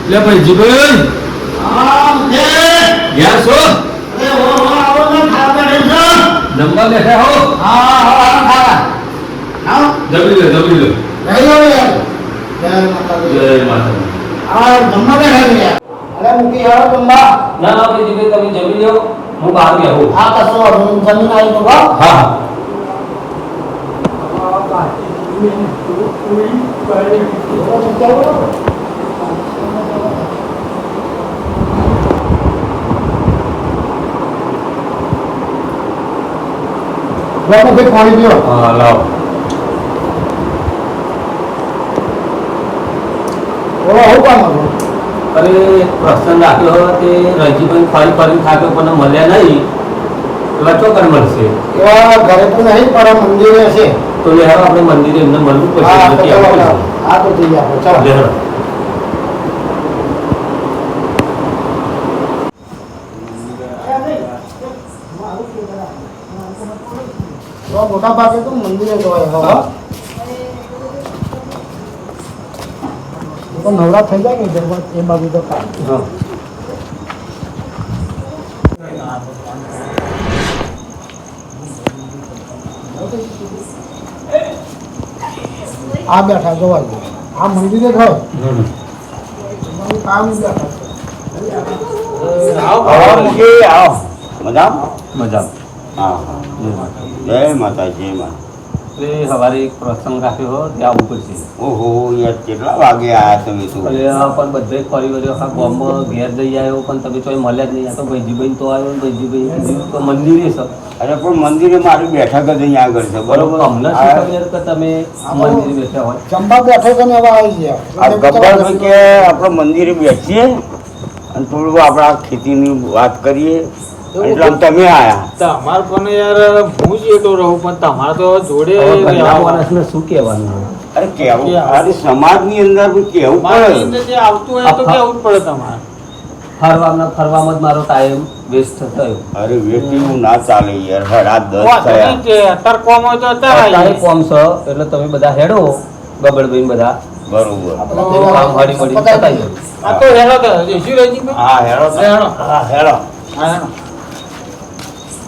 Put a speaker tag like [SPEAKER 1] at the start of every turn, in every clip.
[SPEAKER 1] લે ભાઈ જીભાઈ યાર છો જમવા બેઠા હો જમી લે જય માતા ના ભાઈ જીભાઈ તમે જમી લો હું બહાર ગયો હું
[SPEAKER 2] હા કશો જમીન આવી તો
[SPEAKER 1] હા હા
[SPEAKER 2] પાણી પીઓ
[SPEAKER 1] હા લાવ અરે પ્રસંગ રાખ્યો તે રજીભાઈ ફરી ફરી થાક્યો પણ મળ્યા નહીં એવા ચોકર મળશે
[SPEAKER 2] એવા ઘરે તો નહીં પણ મંદિરે હશે
[SPEAKER 1] તો યાર આપણે મંદિરે એમને મળવું પડશે
[SPEAKER 2] હા તો થઈ જાય ચાલો મોટા ભાગે તો મંદિરે જવાય હા તો નવરા થઈ જાય ને એ બાજુ તો
[SPEAKER 1] હા
[SPEAKER 2] આ બેઠા જોવાય આ મંદિરે જ હોય કામ
[SPEAKER 1] મજા
[SPEAKER 3] જય માતા જય માતા
[SPEAKER 1] સવારે એક પ્રસંગ રાખ્યો ત્યાં આવવું પડશે
[SPEAKER 3] ઓહો યાર કેટલા વાગે આયા તમે તો
[SPEAKER 1] પણ બધે ફરી વળ્યો આખા ગામમાં ઘેર જઈ આવ્યો પણ તમે ચોય મળ્યા જ નહીં આ તો ભાઈજીભાઈ તો આવ્યો ને ભાઈજીભાઈ તો મંદિરે છે
[SPEAKER 3] અરે પણ મંદિરે મારી બેઠક જ અહીંયા આગળ છે બરોબર
[SPEAKER 1] અમને શું ખબર કે તમે મંદિરે બેઠા હોય
[SPEAKER 2] જમવા બેઠો તો ને હવે આવી ગયા
[SPEAKER 3] ગબ્બરભાઈ કે આપણે મંદિરે બેસીએ અને થોડું આપણા ખેતીની વાત કરીએ એટલે તમે આયા
[SPEAKER 4] તમારે પણ યાર હું જ એકલો રહું પણ તમારે તો જોડે
[SPEAKER 1] માણસને શું કહેવાનું
[SPEAKER 3] અરે કેવું અરે સમાજની અંદર બી કેવું પડે
[SPEAKER 4] જે આવતું હોય તો કેવું જ પડે તમારે
[SPEAKER 1] ફરવામાં જ મારો ટાઈમ વેસ્ટ થયો
[SPEAKER 3] અરે વેટીનું ના ચાલે યાર રાત 10 થયા
[SPEAKER 4] અત્યારે કોમ હોય તો
[SPEAKER 1] અત્યારે કોમ છે એટલે તમે બધા હેડો ગબડભાઈ બધા
[SPEAKER 3] બરોબર
[SPEAKER 1] કામ હળી મળી પતાવી
[SPEAKER 4] આ તો હેડો તો જઈશું રજીભાઈ
[SPEAKER 3] હા હેડો
[SPEAKER 4] હેડો
[SPEAKER 3] હા હેડો
[SPEAKER 4] હા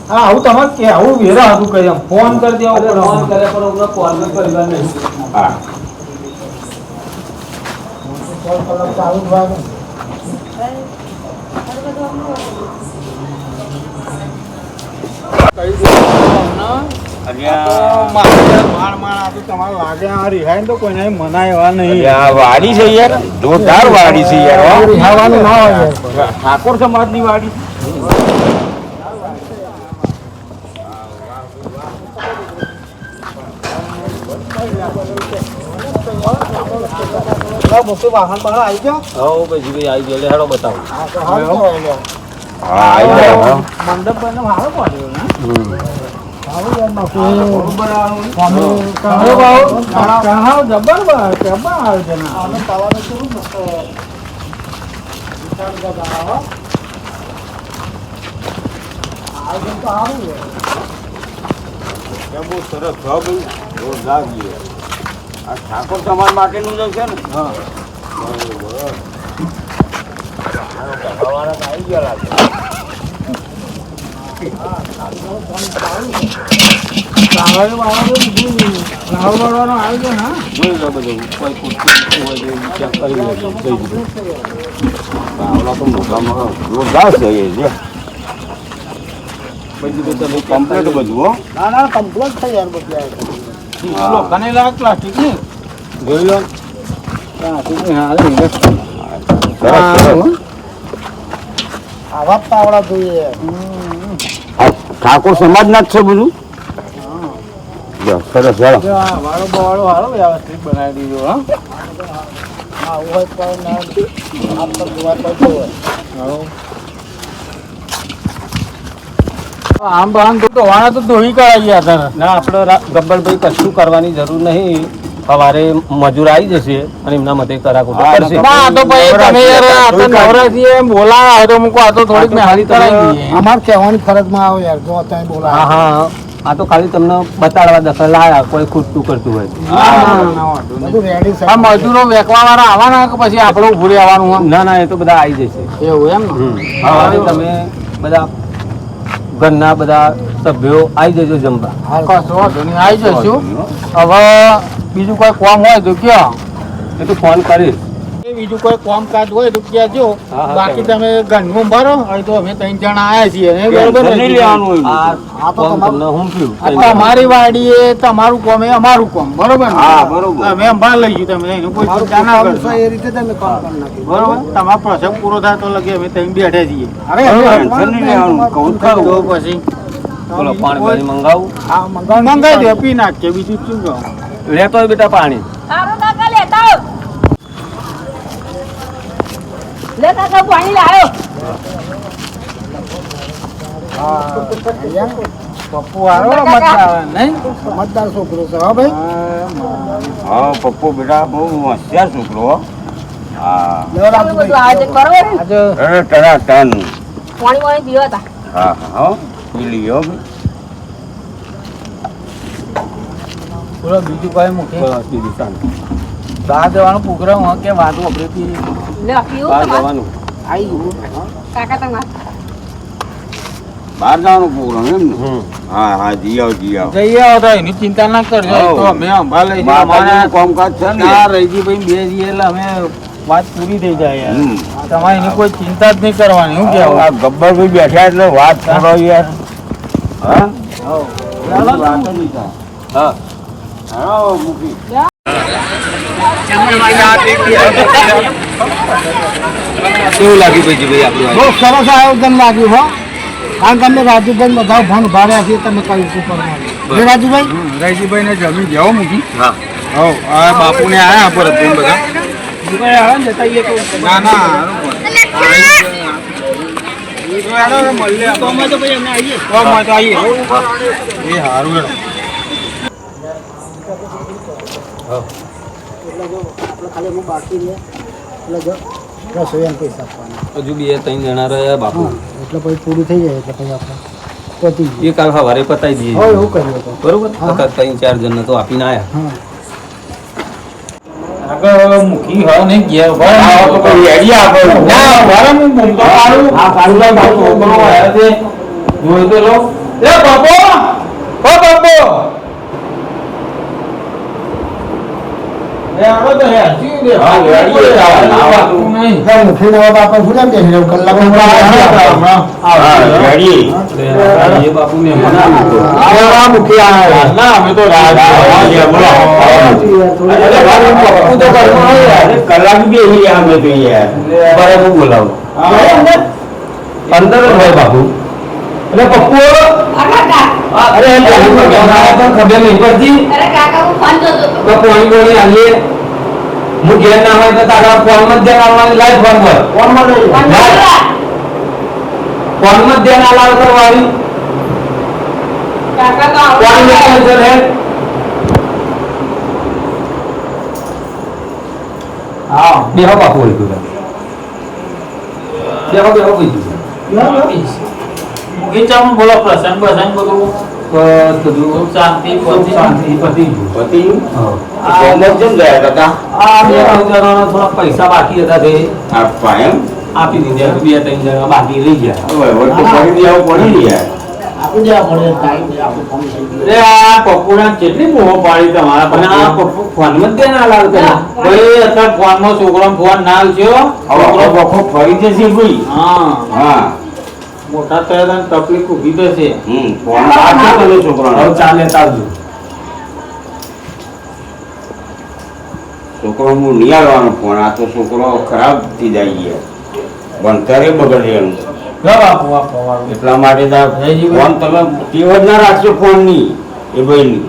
[SPEAKER 4] આવું તમારે કે આવું વેરા હતું કરી એમ ફોન કરી દેવો
[SPEAKER 1] ફોન કરે પણ હમણાં ફોન ન પરિવાર નહીં
[SPEAKER 3] હા
[SPEAKER 2] ચાલુ જ હોય ને
[SPEAKER 3] વાડી છે યાર જોરદાર વાડી છે યાર
[SPEAKER 2] રિહાવાનું ના હોય
[SPEAKER 3] ઠાકોર સમાજ ની વાડી
[SPEAKER 2] મોટું વાહન બહાર આવી ગયો
[SPEAKER 1] હો ભાઈજીભાઈ આવી ગયો હેડો બતાવો
[SPEAKER 3] હા આવી જાઓ
[SPEAKER 4] મંડપ બને સારો પડ્યો ને
[SPEAKER 3] બહુ સરસ જોરદાર આ ઠાકોર સમાજ માટેનું જ છે ને હા બરોબર આવી ગયા લાગે જોઈ લો બધું કોઈ પૂછતું હોય તો ચેક કરી લેજો જઈ દીધું આવડા તો મોટા મોટા જોરદાર છે એ જે પછી તમે કમ્પ્લીટ બધું હો
[SPEAKER 2] ના ના કમ્પ્લેટ થઈ યાર બધી
[SPEAKER 4] લોકોને લાગ પ્લાસ્ટિક ની
[SPEAKER 3] જોઈ લો
[SPEAKER 4] પ્લાસ્ટિક ની હાલ
[SPEAKER 2] આવા પાવડા જોઈએ
[SPEAKER 3] ઠાકોર સમાજ ના જ છે બધું સરસ ચાલો
[SPEAKER 4] વાળો બવાળો હારો વ્યવસ્થિત બનાવી દીધો હા
[SPEAKER 2] આવું હોય તો આપ તો જોવા તો હોય
[SPEAKER 4] આમ બહાન તો વાળા તો ધોઈ કરાવી હતા
[SPEAKER 1] ના આપણે ગબ્બરભાઈ કશું કરવાની જરૂર નહીં સવારે મજૂર આવી જશે અને એમના મતે કરાકુટ કરશે
[SPEAKER 4] આ તો ભાઈ તમે યાર આ તો નવરાથી એમ બોલાયા તો મૂકો આ તો થોડીક મેં હારી કરાવી દઈએ
[SPEAKER 2] અમાર કહેવાની ફરજમાં આવે યાર જો ત્યાં બોલા
[SPEAKER 1] હા હા આ તો ખાલી તમને બતાડવા દખલ લાયા કોઈ ખૂટતું કરતું હોય તો.
[SPEAKER 2] બધું રેડી છે.
[SPEAKER 4] આ મજૂરો વેકવા વાળા આવવાના કે પછી આપણે ઉભું રહેવાનું હોય?
[SPEAKER 1] ના ના એ તો બધા આવી જશે.
[SPEAKER 4] એવું એમ ને?
[SPEAKER 1] હવે તમે બધા ઘરના બધા સભ્યો આવી જજો જમવા.
[SPEAKER 4] કશો વાંધો નહીં, આવી જઈશું. હવે બીજું કોઈ કામ હોય તો કયો?
[SPEAKER 1] એ તો ફોન કરીશ.
[SPEAKER 4] બીજું કોઈ કામકાજ હોય તો કહેજો.
[SPEAKER 1] હા, હા,
[SPEAKER 4] બાકી
[SPEAKER 1] સાહેબ.
[SPEAKER 4] તમે ઘરનું ભરો. અહીં તો અમે 3 જણા આવ્યા છીએ ને, બરોબર ને?
[SPEAKER 3] નહીં લેવાનું હોય.
[SPEAKER 1] આ
[SPEAKER 2] તો
[SPEAKER 1] ફોન તમને હું
[SPEAKER 4] આ તમારી વાડી એ તમારું કામ એ અમારું કામ, બરોબર ને?
[SPEAKER 3] હા, બરોબર.
[SPEAKER 4] અમે સંભાળ લઈશું, તમે એનું કોઈ
[SPEAKER 2] મારું
[SPEAKER 4] ચિંતા ના
[SPEAKER 2] કામ છે
[SPEAKER 4] કરશો.
[SPEAKER 2] એ રીતે તમે કામ કરી નાખ્યું.
[SPEAKER 4] બરોબર, તમારો પ્રસંગ પૂરો થાય તો લગે અમે ત્યાં બેઠા છીએ.
[SPEAKER 2] અરે
[SPEAKER 3] ટેન્શન નહીં લેવાનું. કહું જ ખરું.
[SPEAKER 4] તો પછી
[SPEAKER 1] બોલો પાણી પાણી મંગાવું.
[SPEAKER 2] આ મંગાવ
[SPEAKER 4] મંગાઈ દે, પી નાખીએ, બીજું શું કહું?
[SPEAKER 1] લેતો હોય બેટા પાણી.
[SPEAKER 5] સારું કાકા લેતા આવો. લે કાકા પાણી લાવ્યો.
[SPEAKER 4] પપ્પુ વાળો મતદાર નહીં?
[SPEAKER 2] સમજદાર છોકરો છે હા ભાઈ.
[SPEAKER 3] હા પપ્પો બેટા બહુ હોશિયાર છોકરો હો. હા
[SPEAKER 2] લેવા
[SPEAKER 5] કેટલું બધું આવે છે, બરોબર ને?
[SPEAKER 4] આજે
[SPEAKER 3] અરે ટના ટન.
[SPEAKER 5] પાણી વાણી પીવા તા.
[SPEAKER 3] હા હા પી લીયો બી.
[SPEAKER 4] બોલો બીજું કઈ મૂકી
[SPEAKER 1] બસ બીજું શાંતિ.
[SPEAKER 4] બહાર જવાનો પ્રોગ્રામ હોય કે વાતો આપણે
[SPEAKER 5] લે પીવું
[SPEAKER 1] બહાર
[SPEAKER 5] તમારે?
[SPEAKER 1] જવાનું.
[SPEAKER 4] આવી ગયું.
[SPEAKER 5] કાકા તમારે
[SPEAKER 3] બહાર જવાનો પ્રોગ્રામ એમ ને?
[SPEAKER 1] હમ.
[SPEAKER 3] હા હા જી આવો જી આવો.
[SPEAKER 4] જઈએ આવો તો એની ચિંતા ના કરજો.
[SPEAKER 3] હઉ.
[SPEAKER 4] તો અમે સંભાળ લઈશું.
[SPEAKER 3] માતાજીનું
[SPEAKER 4] અમારા
[SPEAKER 3] કામકાજ છે ને.
[SPEAKER 4] ના રહીજીભાઈ બે જઈએ એટલે અમે વાત પૂરી થઈ જાય યાર.
[SPEAKER 3] હમ.
[SPEAKER 4] તમારે એની કોઈ ચિંતા જ નહીં કરવાની. શું કહેવું?
[SPEAKER 3] આ ગબ્બરભાઈ બેઠા એટલે વાત કરો યાર. હા
[SPEAKER 4] ચાલો.
[SPEAKER 3] વાત જ નહીં થાય.
[SPEAKER 1] હા
[SPEAKER 3] હા મૂકી.
[SPEAKER 1] કેવું લાગ્યું ભાઈ આપણું
[SPEAKER 2] બહુ સરસ આયોજન લાગ્યું હો. કારણ કે અમે રાજુભાઈ બધા ફોન ભાર્યા છીએ તમે કઈ ઉપર
[SPEAKER 1] બસ.
[SPEAKER 2] રાજુભાઈ
[SPEAKER 4] રહીજીભાઈ ને જમી જાઓ મૂકી.
[SPEAKER 1] હા
[SPEAKER 4] હઉ આ બાપુને આયા પર બધા. ના ના એ હારું હેડો.
[SPEAKER 2] આપણે ખાલી હું બાકી છે એટલે જો રસોઈયાને પૈસા આપવાના
[SPEAKER 1] હજુ 2-3 જણા રહ્યા બાપુ.
[SPEAKER 2] એટલે પછી પૂરું થઈ જાય એટલે પછી આપણે પતી ગયું.
[SPEAKER 1] એ કાલ સવારે પતાવી દઈએ.
[SPEAKER 2] હવે એવું કર્યું હતું
[SPEAKER 1] બરોબર
[SPEAKER 2] હા.
[SPEAKER 1] અત્યારે 3-4 જણને તો આપીને આયા.
[SPEAKER 2] હા
[SPEAKER 4] આગળ મૂકી હ નહીં ઘેર
[SPEAKER 3] આવો તો કોઈ idea આપો.
[SPEAKER 4] ના વારે હું બોલતો પાડું.
[SPEAKER 3] હા, પાડું ભાઈ, પાડું.
[SPEAKER 4] છોકરો આવ્યો છે. જોઈ તો લો. એ બાપો ઓ બાપો એ આવો તો હે હજી દે.
[SPEAKER 3] હા, રેડી છે.
[SPEAKER 4] ના બાપુ નહીં.
[SPEAKER 2] એટલે મુખી નવા બાપા ભૂલ્યા કે હેરો કલાક
[SPEAKER 3] હા રેડી.
[SPEAKER 1] એ બાપુને મનાવી તો.
[SPEAKER 2] આ મુખી આ
[SPEAKER 4] ના અમે તો રાજ
[SPEAKER 3] પપ્પુ તો ઘરમાં હોય યાર. કલાક બી એવી યાર અમે તો યાર.
[SPEAKER 1] બરાબર બોલાવો. અંદર જ હોય બાપુ. એટલે પપ્પુ
[SPEAKER 5] અરે કાકા
[SPEAKER 1] અરે એમ ખબર નહીં પડતી.
[SPEAKER 5] અરે કાકા હું ફોન જોતો હતો.
[SPEAKER 1] તો પાણી પાણી આલીએ. હું ઘેર ના હોય તો તારા ફોનમાં જ ધ્યાન આવવાની લાઈટ ફોન પર.
[SPEAKER 2] ફોનમાં નહીં
[SPEAKER 5] ફોન જોતો.
[SPEAKER 1] ફોનમાં જ ધ્યાન આલાવ કરવાની.
[SPEAKER 5] કાકા તો આવો.
[SPEAKER 1] પાણી લેવાનું છે રે.
[SPEAKER 4] હા
[SPEAKER 1] બેહો બાપુ હોય તું. બેહો બીજું.
[SPEAKER 4] મૂકી ચાલો બોલો પ્રસંગ પ્રસંગ બધું
[SPEAKER 1] બસ બધું
[SPEAKER 4] સુખ શાંતિ પતિ
[SPEAKER 1] શાંતિ પતી ગયું.
[SPEAKER 3] પતિ
[SPEAKER 1] હા.
[SPEAKER 3] કોમર કેમ ગયા કાકા?
[SPEAKER 1] આ 2-3 જણાના થોડા પૈસા બાકી હતા તે
[SPEAKER 3] આપવા એમ?
[SPEAKER 1] આપી દીધા. 2-3 જણા બાકી રહી ગયા.
[SPEAKER 3] હવે વળતો પડી દેવો પડે ને યાર.
[SPEAKER 2] આપી દેવા પડે ટાઈમ છે આપણું કામ થઈ ગયું
[SPEAKER 4] અરે આ પપ્પુના કેટલી મોહ પાડી તમારા
[SPEAKER 1] પણ આ પપ્પુ ફોનમાં જ ધ્યાન આલાવ કરે.
[SPEAKER 4] ભાઈ અત્યારે ફોનમાં છોકરો ફોન ના આલજો.
[SPEAKER 3] હવે વખો ફરી જશે ભાઈ.
[SPEAKER 4] હા
[SPEAKER 3] હા
[SPEAKER 4] મોટા થયા તકલીફ ઊભી થશે.
[SPEAKER 3] ફોન આપજો તમે
[SPEAKER 1] હવે
[SPEAKER 3] છોકરાને.
[SPEAKER 1] ચાલે આવજો.
[SPEAKER 3] છોકરો હું નહીં આવવાનો ફોન. આ તો છોકરો ખરાબ થઈ જાય યાર. ભણતરે બગડે એનું.
[SPEAKER 4] આપો આપો વાળું.
[SPEAKER 3] એટલા માટે તો આ ફોન તમે ટેવ જ ના રાખશો ફોનની એ ભાઈની.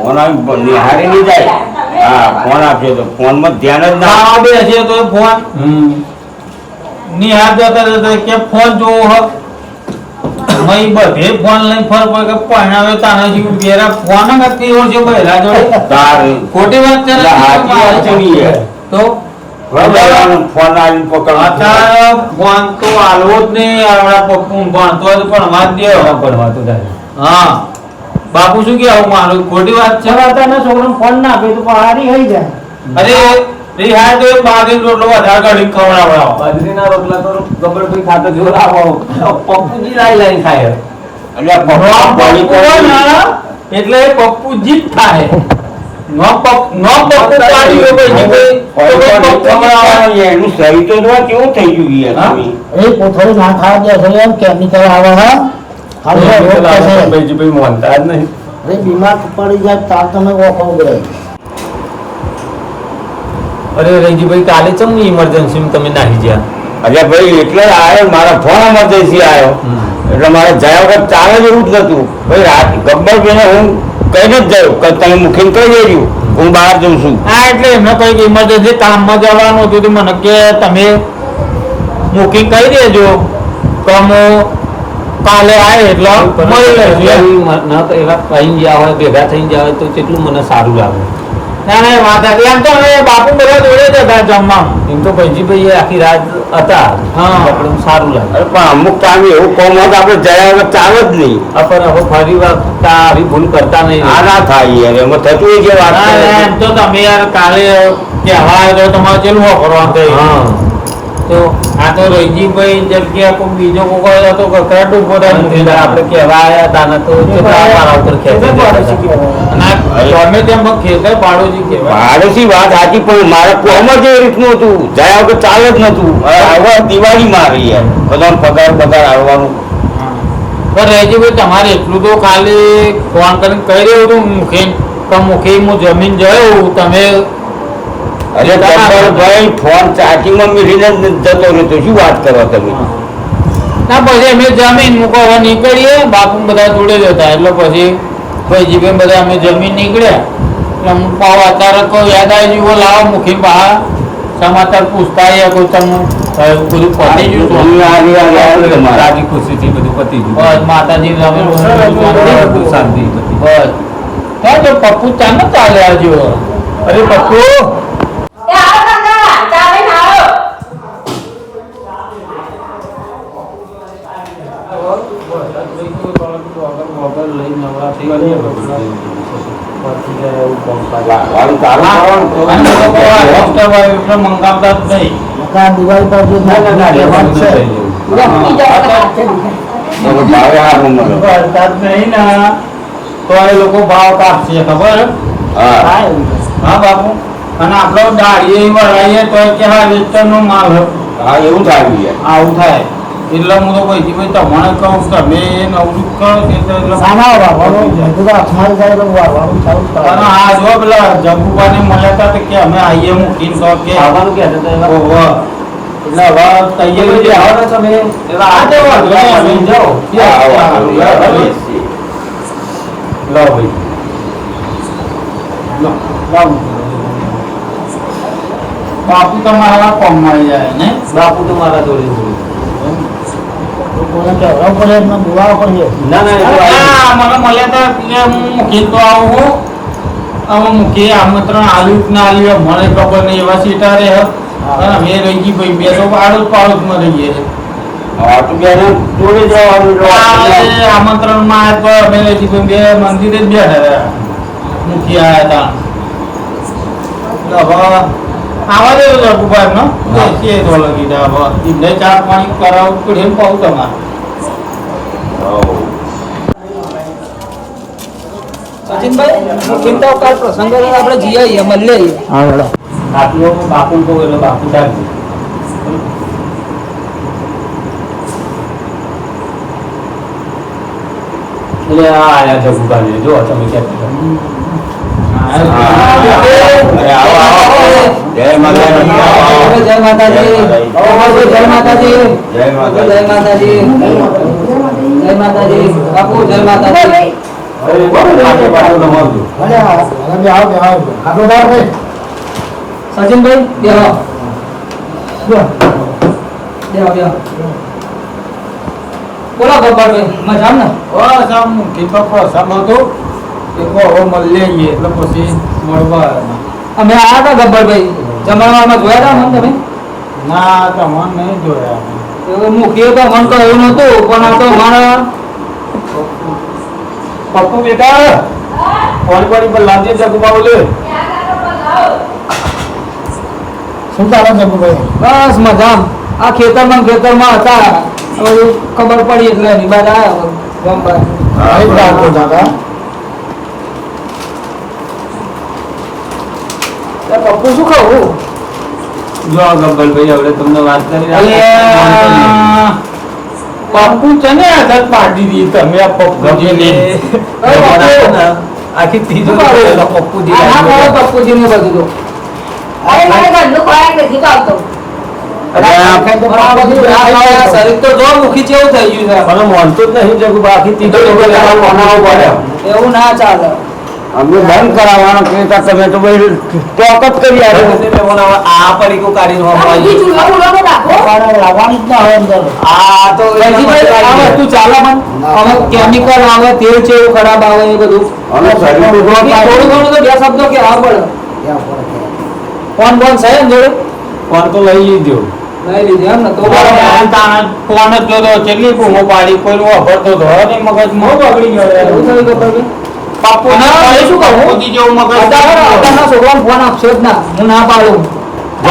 [SPEAKER 3] ફોન આવી નિહારી નહીં જાય. હા ફોન આપજો તો ફોનમાં ધ્યાન જ ના.
[SPEAKER 4] ના બેસે તો ફોન નિહાર જતા જતા કે ફોન જોવો હ મય બધે ફોન લઈને ફર કોઈ કે પહેણાવે તાના જેવું બેરા ફોન જ નથી હોય છે બહેરા જોડે.
[SPEAKER 3] તાર
[SPEAKER 4] ખોટી વાત છે ને?
[SPEAKER 3] એટલે સાચી વાત છે ને યાર.
[SPEAKER 4] તો
[SPEAKER 3] ફોન આવીને પકડ
[SPEAKER 4] અત્યારે ફોન તો આલવો જ નહીં આપણા પપ્પુ ભણતો હોય તો પણ વાત દે
[SPEAKER 1] ભણવા તો જાય.
[SPEAKER 4] હા બાપુ શું કે આવું મારું ખોટી વાત છે
[SPEAKER 2] અત્યારના છોકરાને ફોન ના આપે તો હારી થઈ જાય.
[SPEAKER 4] અરે રિહાય તો બાજરી રોટલો વધારે કાઢી ખવડાવડાવો
[SPEAKER 1] બાજરીના રોટલા તો ગબ્બરભાઈ ખાતો જો લાવો પપ્પુજી લાઈ ખાય.
[SPEAKER 3] એટલે
[SPEAKER 4] પપ્પુ હોય ને, એટલે પપ્પુ જીત થાય નો પપ્પુ પાડી ગયો ભાઈ
[SPEAKER 3] એનું શરીર તો જોવા કેવું થઈ ગયું યાર
[SPEAKER 4] હા?
[SPEAKER 3] તમે.
[SPEAKER 2] એ કોથળી ના ખાવા દે છે એમ કેમિકલ આવે હા ખાલી રોગ થશે.
[SPEAKER 1] ભાઈ મોનતા જ નહીં.
[SPEAKER 2] અરે બીમાર પડી જાય તાર તમે ઓખો ગયો.
[SPEAKER 1] અરે રંજીભાઈ કાલે ચમ ઇમરજન્સી તમે નાહી ગયા.
[SPEAKER 3] અરે ભાઈ એટલે આવ્યો મારા ફોન એમરજન્સી આવ્યો એટલે મારે જયા વખત ચાલે જ એવું જ નતું ભાઈ રાત ગબ્બરભાઈને હું કહીને જ ગયો કે તમે મુખીને કહી દેજો હું બહાર જઉં છું.
[SPEAKER 4] હા એટલે એમને કઈ ઇમરજન્સી કામમાં જવાનું હતું તો મને કે તમે બુકિંગ કરી દેજો કે હું કાલે આવે એટલે મળી લઈશું
[SPEAKER 1] ના તો એવા કઈ ગયા હોય ભેગા થઈ ગયા હોય તો કેટલું મને સારું લાગે.
[SPEAKER 4] ના ના વાત હતી એમ તો અમે બાપુ બધા જોડે જ હતા જમવા
[SPEAKER 1] એમ તો ભાઈજીભાઈ આખી રાત હતા.
[SPEAKER 4] હા.
[SPEAKER 1] આપણે સારું લાગે.
[SPEAKER 3] અરે પણ અમુક ટાઈમ એવું કોમ હોય તો આપણે જયા વખત ચાલે જ નહીં.
[SPEAKER 1] પણ હવે ફરી વાર આવી ભૂલ કરતા નહીં.
[SPEAKER 3] આ ના થાય યાર એમાં થતું હોય કે વાત
[SPEAKER 4] ના, ના, એમ તો તમે યાર કાલે કહેવા આવ્યો તો તમારે ચેલું કરવાનું થયું
[SPEAKER 1] હા
[SPEAKER 4] તો આ તો રહીજીભાઈ જગ્યા કોઈ બીજો કોઈ હોય તો કકડાટ ઉભો થાય
[SPEAKER 1] આપણે કહેવા આવ્યા હતા ને તો કેટલા મારા ઉપર ખેંચી દેતા હતા.
[SPEAKER 4] ગમે તેમ ખેતર પાડોશી કહેવાય
[SPEAKER 3] પાડોશી વાત સાચી પણ મારે કોમ જ એ રીતનું હતું જયા વખત ચાલે જ નતું. હવે દિવાળી માં આવી યાર બધાનો પગાર આવવાનું.
[SPEAKER 4] પણ રહીજીભાઈ તમારે એટલું તો કાલે ફોન કરીને કહી રહ્યું હતું મુખી હું જમીન જયો તમે
[SPEAKER 3] અરે ભાઈ ફોન ચાર્જિંગમાં મેળીને જતો રહેતો શું વાત કરો તમે.
[SPEAKER 4] ના પછી અમે જમીન મૂકવા નીકળીએ બાપુ બધા જોડે જ હતા એટલે પછી ભાઈજીભાઈ બધા અમે જમીન નીકળ્યા એટલે હું પાવ અત્યારે કોઈ યાદ આવી ગયું લાવો મૂકી બહાર સમાચાર પૂછતા આવ્યા કોઈ તમે બધું પતી ગયું
[SPEAKER 1] રાજી ખુશીથી બધું પતી ગયું.
[SPEAKER 4] બસ માતાજી રમે
[SPEAKER 1] બધું શાંતિ હતી.
[SPEAKER 4] બસ હા તો પપ્પુ ચાને ચાલે આવજો અરે પપ્પુ
[SPEAKER 5] એ આવો કાકા ચા લઈને આવો
[SPEAKER 3] વાળું ચાલુ કરવાનું.
[SPEAKER 4] મંગાવતા જ નહીં
[SPEAKER 2] મકાન દિવાળી પર જે લેવાનું છે.
[SPEAKER 5] ઉઠી જાઓ કાકા.
[SPEAKER 3] એનો ભાવે હારું મળે.
[SPEAKER 4] વરસાદ નહીં ને તો એ લોકો ભાવ કાપશે ખબર
[SPEAKER 3] હા
[SPEAKER 2] હા એવું છે.
[SPEAKER 4] હા બાપુ અને આપણો દાળીએ વળાઈએ તો કે હા વેસ્ટર્નનો માલ હે.
[SPEAKER 3] હા એવું થાય યાર.
[SPEAKER 4] આવું થાય એટલે હું તો કહીથી ભાઈ તમને કહું તમે નવરું કરો કે તો એટલે
[SPEAKER 2] સાના વાળવાનું બધું હાથમાં જાય તો વાળવાનું ચાલુ
[SPEAKER 4] અને
[SPEAKER 2] કરવાનું.
[SPEAKER 4] આ જો પેલા જગુબાને મળ્યા હતા તો કે અમે આવીએ મૂકીને તો કે
[SPEAKER 1] ખાવાનું કહેતા હતા એવા.
[SPEAKER 4] ઓહો. એટલે હવે તૈયારી જે
[SPEAKER 1] આવો ને તમે એવા
[SPEAKER 4] આ તો વાંધો નહીં, અમે જાઓ.
[SPEAKER 1] લો ભાઈ.
[SPEAKER 4] બાપુ તમારા કોમ મળી જાય ને
[SPEAKER 1] બાપુ તો મારા જોડે જોડે.
[SPEAKER 2] કોઈને કહેવું પડે એમને બોલાવવું પડે.
[SPEAKER 1] ના ના એ તો
[SPEAKER 4] આ મને મળ્યા હતા કે હું મૂકી તો આવું હવે મૂકી આમંત્રણ આલ્યું કે ના આલ્યું મને ખબર નહીં એવા સીટા રે અને અમે રહી ગઈ ભાઈ બે તો પાડોશમાં રહીએ છીએ.
[SPEAKER 3] હા તો બેને જોડે જવાનું
[SPEAKER 4] આમંત્રણ માં આવ્યા તો અમે રહી ગઈ ભાઈ બે મંદિરે જ બેઠા રહ્યા મૂકી આવ્યા હતા એટલે હવે આવા દેવું રઘુભાઈ નો બેસીએ તો લગી જાય હવે એમને ચા પાણી કરાવવું પડે એમ કહું તમારે
[SPEAKER 6] સચિનભાઈ ચિંતા કાલ પ્રસંગ આપણે જઈ આવીએ મળીએ આવીએ.
[SPEAKER 2] હા હેડો.
[SPEAKER 1] બાપુ બાપુ કહું એટલે બાપુ ચાલશે. એટલે આ આયા જગુભાઈ જો તમે ક્યાં
[SPEAKER 3] જય માતાજી.
[SPEAKER 6] જય માતાજી જય માતાજી
[SPEAKER 3] જય માતાજી.
[SPEAKER 6] જય માતાજી જય માતાજી બાપુ જય માતાજી.
[SPEAKER 2] ભલે આવો. હવે આવો આવો. આગળ આવો ભાઈ.
[SPEAKER 6] સચિનભાઈ બેહો બેહો બેહો. બોલો ગોપાલભાઈ મજામ ને?
[SPEAKER 4] બસ આમ મૂકી તો પ્રસંગ હતો એક હવે મળીએ એટલે પછી મળવા
[SPEAKER 6] અમે આવ્યા હતા ગબ્બરભાઈ જમણવારમાં જોયા હતા મને તમે
[SPEAKER 4] ના તમને નહીં જોયા
[SPEAKER 6] એવું મુખીએ તો મન કહ્યું નતું પણ આ તો મારા
[SPEAKER 4] પપ્પુ બેટા ફોન પર લાવજે જગુબા બોલે
[SPEAKER 2] શું ચાલે જગુભાઈ?
[SPEAKER 6] બસ મજામ આ ખેતરમાં હતા હવે ખબર પડી એટલે એની બાદ આવ્યા ગમવા
[SPEAKER 2] કઈ રાખો દાદા?
[SPEAKER 6] પપ્પુ શું કહું
[SPEAKER 1] જો આ ગબ્બરભાઈ હવે તમને વાત કરી
[SPEAKER 4] અલ્યા પપ્પુ છે ને આદત પાડી દી તમે આ પપ્પુજીને
[SPEAKER 1] આખી ત્રીજો પપ્પુજી
[SPEAKER 6] પપ્પુજી ને બધું તો
[SPEAKER 5] અરે મારે ઘરનું ખોરાક નથી ભાવતો.
[SPEAKER 6] શરીર તો જો મુખી જેવું થઈ ગયું છે
[SPEAKER 1] મને માનતું જ નહીં જગુ આખી ત્રીજો બનાવવો પડે
[SPEAKER 6] એવું ના ચાલે
[SPEAKER 3] અમને બંધ કરાવવાનો કહેતા તમે તો ભાઈ ચોકત કરી આવ્યો
[SPEAKER 1] આ પડીકો કાઢીને
[SPEAKER 5] આ બધી ચૂલો બુલો તો રાખો.
[SPEAKER 2] લાવવાની જ ના હોય અંદર.
[SPEAKER 1] આ તો
[SPEAKER 6] રજીભાઈ, આ વસ્તુ ચાલે પણ હવે કેમિકલ આવે તેલ છે એવું ખરાબ આવે એ બધું
[SPEAKER 3] અને શરીર તો
[SPEAKER 6] થોડું ઘણું તો બે શબ્દો કે આ પડે
[SPEAKER 2] ક્યાં પડે ક્યાં?
[SPEAKER 6] ફોન બોન છે ને જોડે
[SPEAKER 1] ફોન તો લઈ લીધો
[SPEAKER 6] લઈ લીધી એમ ને તો
[SPEAKER 4] ફોન જ જોતો કેટલી બૂમો પાડી કોઈ વાપરતો હતો અને મગજમાં બગડી ગયો
[SPEAKER 6] એવું થયું કે ભાઈ
[SPEAKER 4] પપ્પુ ના
[SPEAKER 6] હવે શું કહું?
[SPEAKER 4] પપ્પુજી જેવું મગજ
[SPEAKER 6] અત્યારના છોકરાને ફોન આપશો જ ના હું ના પાડું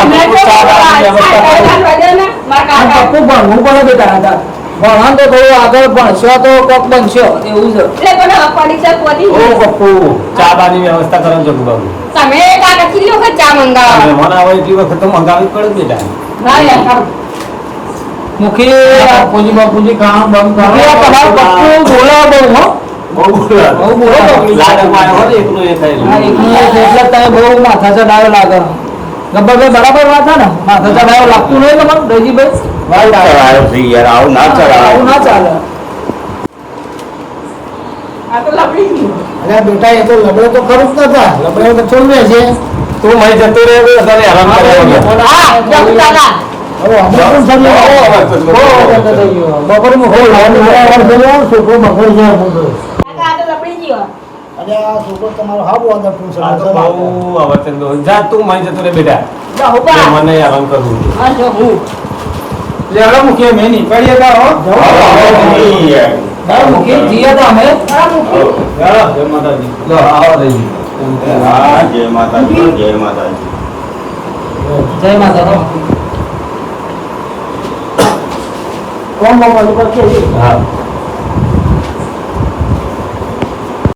[SPEAKER 5] અમે તો સાયકલ વધે ને મારા
[SPEAKER 6] આ
[SPEAKER 5] કાકા.
[SPEAKER 6] પપ્પુ ભણવું પડે બેટા હતા ભણવાનું તો થોડું આગળ ભણશો તો કોક બનશો એવું છે
[SPEAKER 5] એટલે કોને પરીક્ષા પતી
[SPEAKER 1] ઓ
[SPEAKER 5] ગઈ.
[SPEAKER 1] પપ્પુ ચા બાની વ્યવસ્થા કરો જગુ બાબુ
[SPEAKER 5] તમે કાકા કેટલી વખત ચા મંગાવો?
[SPEAKER 1] મહેમાન આવે એટલી વખત તો મંગાવી જ પડે બેટા
[SPEAKER 5] ના યાર.
[SPEAKER 6] મુખી
[SPEAKER 4] બાપુજી બાપુજી કામ બંધ
[SPEAKER 6] મુખી આ તમારો પપ્પુ બોલાવો બહુ હો
[SPEAKER 1] બહુ બોલા
[SPEAKER 6] બહુ બોલો
[SPEAKER 1] લાડકમાં આવ્યો ને એકનો એક
[SPEAKER 6] હા,
[SPEAKER 1] આયેલો.
[SPEAKER 6] એકનું એક એટલે તમે બહુ માથા ચડાયો લાગે ગબ્બરભાઈ બરાબર વાત છે ને માથા ચડાયો લાગતું નહીં તમને રજીભાઈ
[SPEAKER 3] ચલાયો છે યાર આવું ના
[SPEAKER 6] આવું
[SPEAKER 3] ચલાવો
[SPEAKER 6] ના ચાલે
[SPEAKER 5] આ તો લપડી ગયું.
[SPEAKER 2] અરે બેટા એ તો લબડે તો ખરું જ નતા. લબડે તો ચોલવે છે.
[SPEAKER 1] તું મય જતો રહે તને હેરાન કરે વગર.
[SPEAKER 5] હા જગુ કાકા.
[SPEAKER 2] હવે અમે પણ સરી
[SPEAKER 6] બપોરે હું
[SPEAKER 2] છોકરો બગડ જાય મોટો.
[SPEAKER 5] કાકા આ તો લપડી ગયો.
[SPEAKER 2] અને આ છોકરો તમારો હાવ અંદર પૂછે
[SPEAKER 1] આ તો બહુ આવર્તન તો. જા તું મય જતો રહે બેટા
[SPEAKER 5] જાઓ બા.
[SPEAKER 1] મને હેરાન કરવું
[SPEAKER 5] હા જો હું.
[SPEAKER 4] લેવડો મુખી મેં નીકળીએ તા હો
[SPEAKER 6] બરાબર મુખી જીએ તો અમે
[SPEAKER 5] બરાબર મૂકી.
[SPEAKER 4] ચાલો જય માતાજી
[SPEAKER 1] લો આવો રહી
[SPEAKER 3] હા જય માતાજી જય માતાજી
[SPEAKER 6] જય માતા નો
[SPEAKER 2] કોણ બાપા ઉપર કે
[SPEAKER 1] હા